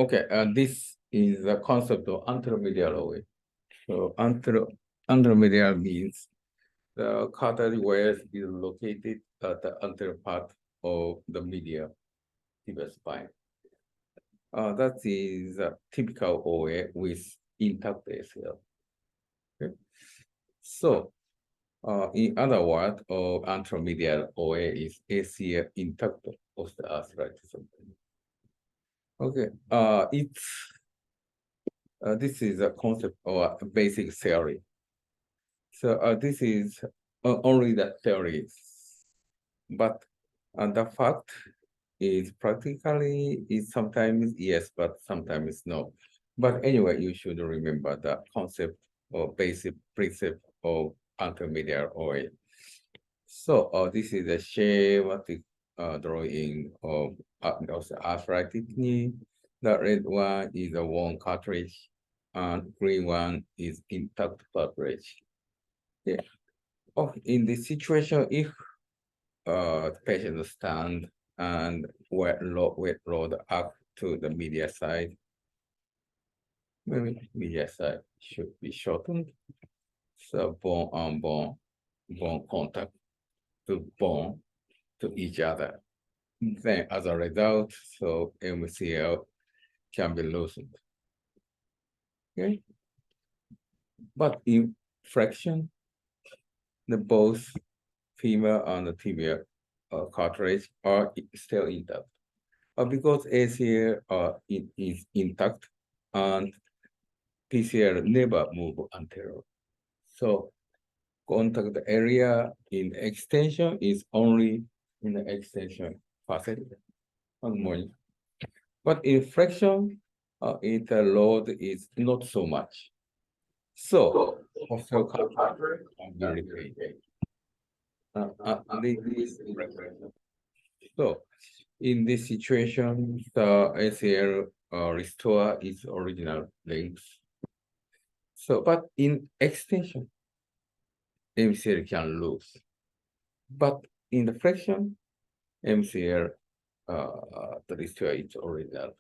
Okay, this is the concept of anteromedial OA. So anteromedial means the cartilage where is located at the anterior part of the medial tibia spine. That is a typical OA with intact ACL. Okay. So, in other words, anteromedial OA is ACL intact osteoarthritis. Okay, this is a concept or a basic theory. So this is only the theory, but the fact is practically is sometimes yes, but sometimes no. But anyway, you should remember the concept or basic precept of anteromedial OA. So this is a schematic drawing of arthritic knee. The red one is a worn cartilage, and green one is intact cartilage. Yeah. Oh, in this situation, if the patient stand and weight load up to the medial side, maybe medial side should be shortened. So bone on bone contact to bone to each other. Then as a result, so MCL can be loosened. Okay. But in flexion, the both femur and the tibia cartilage are still intact. Because ACL is intact and PCL never move anterior. So contact area in extension is only in the extension facet. But in flexion, its load is not so much. So posterior cartilage can be repaired. So in this situation, the ACL restore its original length. So, but in extension, MCL can lose. But in the flexion, MCL the restore its original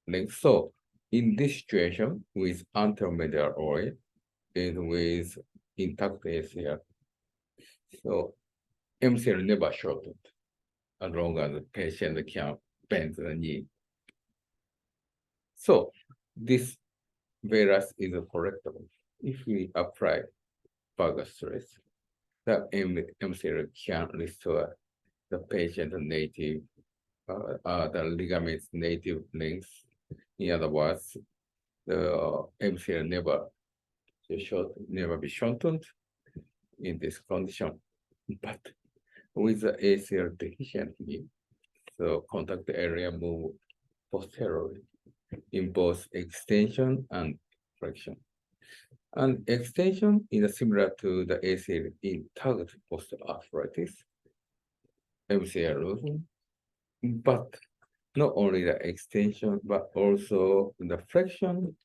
length. So in this situation, with anteromedial OA and with intact ACL, so MCL never shortened as long as the patient can bend the knee. So this varus is correctable if we apply vargus stress. The MCL can restore the patient native, the ligament's native length. In other words, the MCL never be shortened in this condition. But with the ACL deficiency, so contact area move posteriorly in both extension and flexion. And extension is similar to the ACL intact post-arthritis, MCL loosen, but not only the extension, but also the flexion,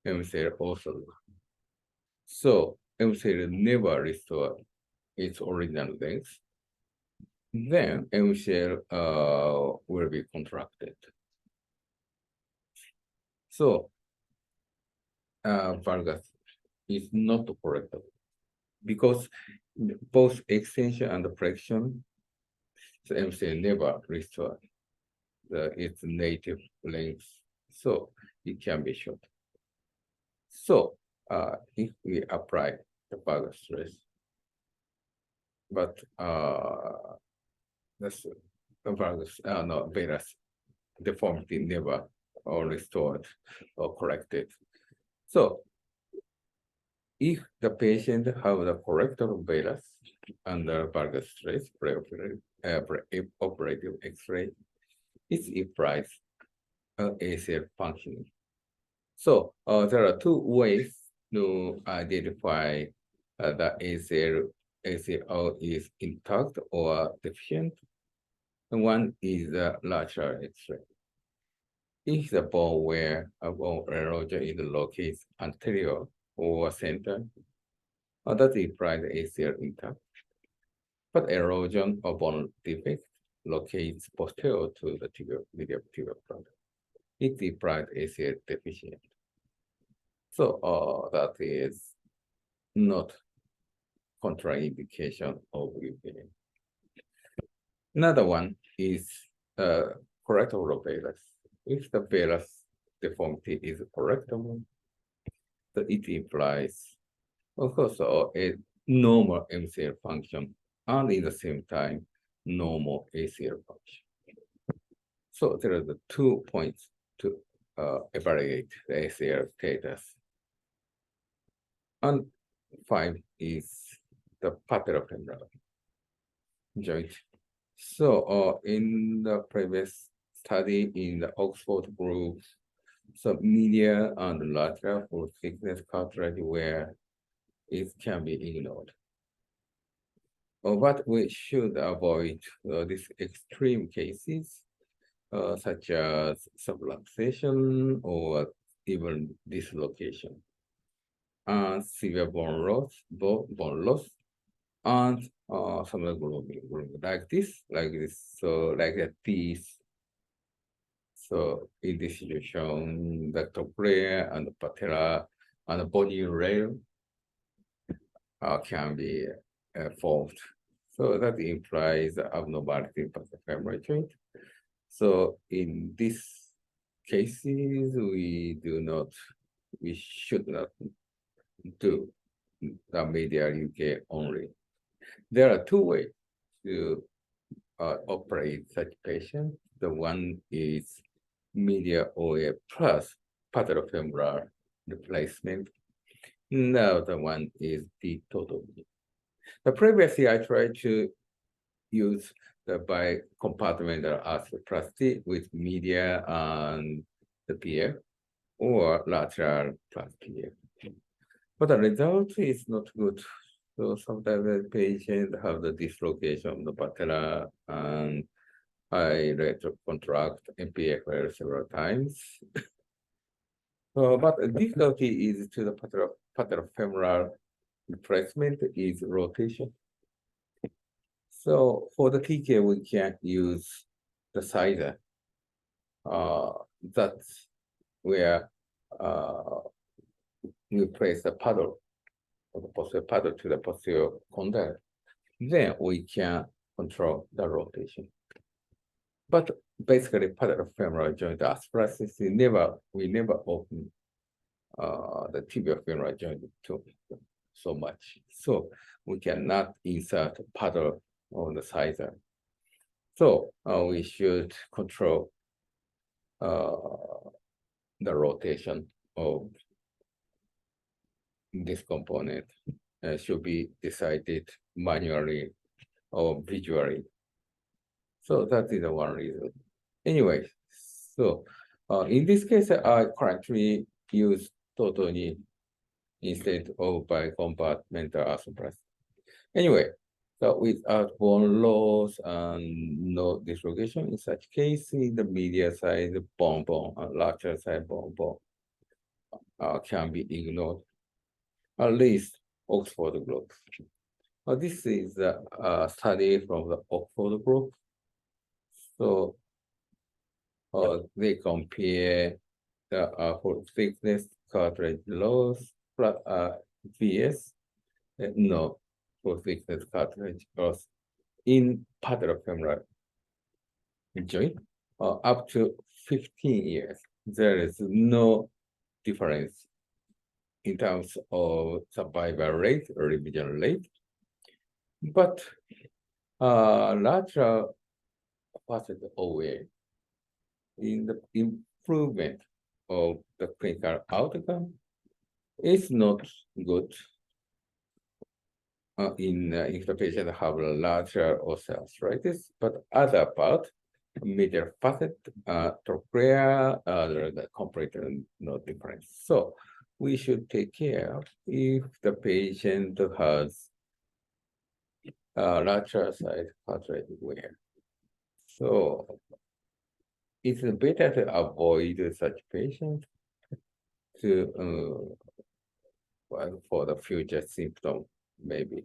MCL also loosen. So MCL never restore its original length. Then MCL will be contracted. So valgus is not correctable because both extension and flexion, the MCL never restore its native length, so it can be short. So if we apply the valgus stress, but that's the valgus, no, varus deformity never restored or corrected. So if the patient have the correctable varus under valgus stress, operative X-ray, it implies ACL functioning. So there are two ways to identify the ACL is intact or deficient. And one is the lateral X-ray. If the bone where a bone erosion is located anterior or center, that implies the ACL intact. But erosion or bone defect locates posterior to the medial tibial front. It implies ACL deficient. So that is not contraindication of UVA. Another one is correctable varus. If the varus deformity is correctable, so it implies, of course, a normal MCL function and at the same time, normal ACL function. So there are the 2 points to evaluate the ACL status. And 5 is the patellofemoral joint. So in the previous study in the Oxford group, so medial and lateral for thickness cartilage where it can be ignored. But we should avoid these extreme cases, such as subluxation or even dislocation, and severe bone loss, and some of the like this, so like this. So in this situation, the trochlea and the patella and the body rail can be formed. So that implies abnormality in the femoral joint. So in these cases, we should not do the medial UK only. There are 2 ways to operate such patients. The one is medial OA plus patellofemoral replacement. Now the one is detotomy. The previously I tried to use the bicompartmental arthroplasty with medial and the PF or lateral plus PF. But the result is not good. So sometimes the patient have the dislocation of the patella and I retrocontract MPFL several times. But the difficulty is to the patellofemoral replacement is rotation. So for the TK, we can use the sizer. That's where we place the paddle, or the posterior paddle to the posterior condyle. Then we can control the rotation. But basically, patellofemoral joint arthroplasty, we never open the tibial-femoral joint so much. So we cannot insert paddle on the sizer. So we should control the rotation of this component. Should be decided manually or visually. So that is the one reason. Anyway, so in this case, I currently use totally instead of bicompartmental arthroplasty. Anyway, so without bone loss and no dislocation, in such case, the medial side bone and lateral side bone can be ignored, at least Oxford group. This is a study from the Oxford group. So they compare the for thickness cartilage loss plus VS, no, for thickness cartilage loss in patellofemoral joint up to 15 years. There is no difference in terms of survival rate or revision rate. But lateral facet OA in the improvement of the clinical outcome is not good if the patient have a lateral osteoarthritis, but other part, medial facet, trochlea, the completely no difference. So we should take care if the patient has lateral side cartilage wear. So it's better to avoid such patients to for the future symptom, maybe.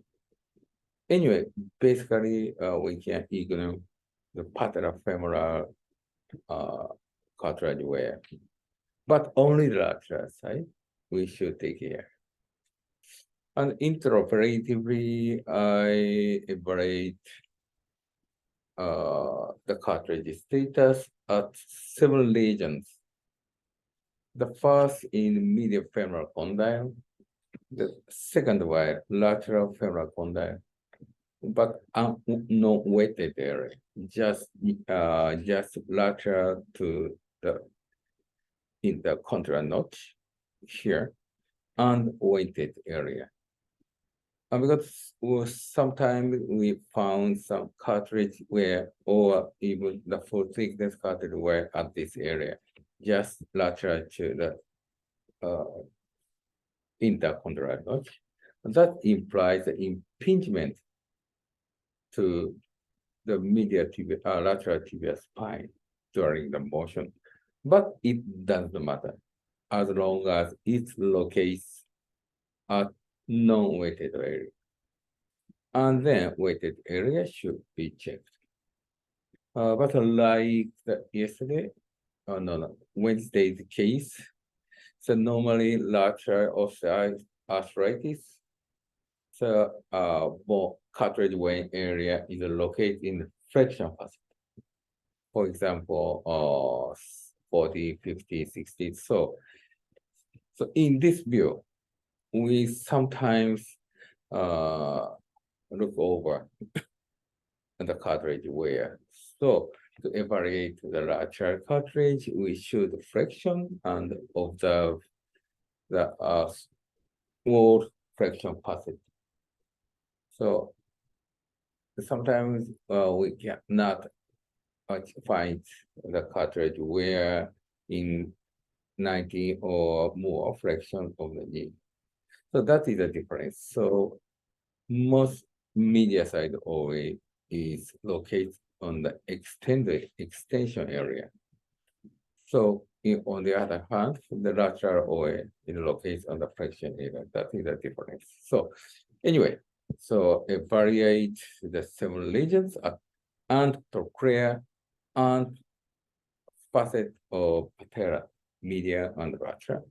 Anyway, basically, we can ignore the patellofemoral cartilage wear, but only the lateral side we should take care. And intraoperatively, I evaluate the cartilage status at several lesions. The first in medial femoral condyle, the second one lateral femoral condyle, but no weighted area, just lateral to the intercondylar notch here and weighted area. Because sometimes we found some cartilage wear or even the full thickness cartilage wear at this area, just lateral to the intercondylar notch. That implies the impingement to the medial tibia, lateral tibia spine during the motion, but it doesn't matter as long as it locates at non-weighted area. And then weighted area should be checked. But like Wednesday's case, so normally lateral osteoarthritis, so bone cartilage wear area is located in the flexion facet. For example, 40, 50, 60. So in this view, we sometimes look over the cartilage wear. So to evaluate the lateral cartilage, we should flexion and observe the small flexion facet. So sometimes we cannot find the cartilage wear in 90 or more flexion of the knee. So that is the difference. So most medial side OA is located on the extension area. So on the other hand, the lateral OA is located on the flexion area. That is the difference. So anyway, so evaluate the several lesions and trochlea and facet of patella, medial and lateral.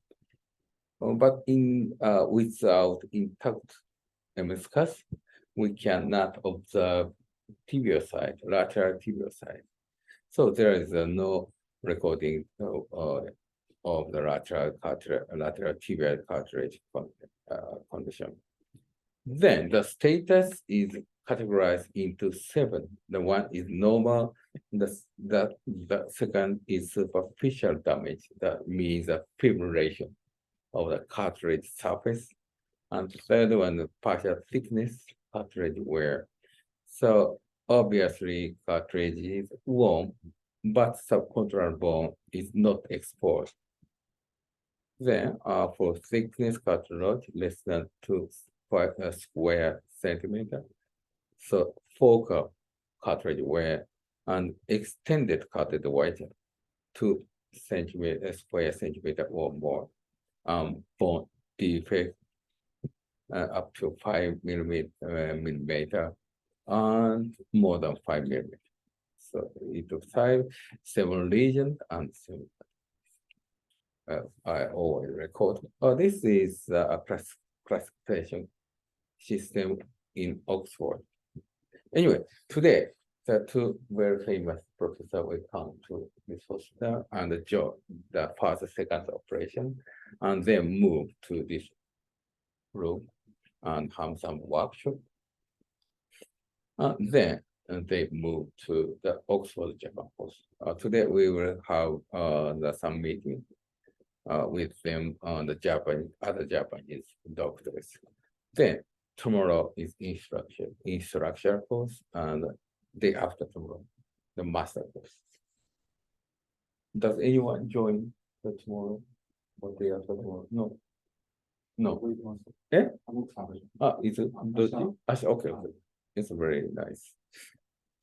But without intact meniscus, we cannot observe tibial side, lateral tibial side. So there is no recording of the lateral tibial cartilage condition. Then the status is categorized into 7. The one is normal. The second is superficial damage. That means a fibrillation of the cartilage surface. And the third one, partial thickness cartilage wear. So obviously cartilage is warm, but subcontraral bone is not exposed. Then for thickness cartilage less than 2 square centimeter, so focal cartilage wear and extended cartilage wear 2 square centimeter or more, bone defect up to 5 millimeter and more than 5 millimeter. So it looks like 7 lesions and 7. I always record. This is a classification system in Oxford. Anyway, today the 2 very famous professors will come to this hospital and join the first, second operation, and then move to this room and have some workshop. Then they move to the Oxford Japan Hospital. Today we will have some meeting with them on the other Japanese doctors. Then tomorrow is instructor course, and day after tomorrow, the master course. Does anyone join the tomorrow or day after tomorrow? No. Yeah? Is it? Okay. It's very nice.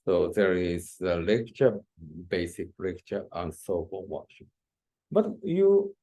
So there is a lecture, basic lecture, and so forth. But you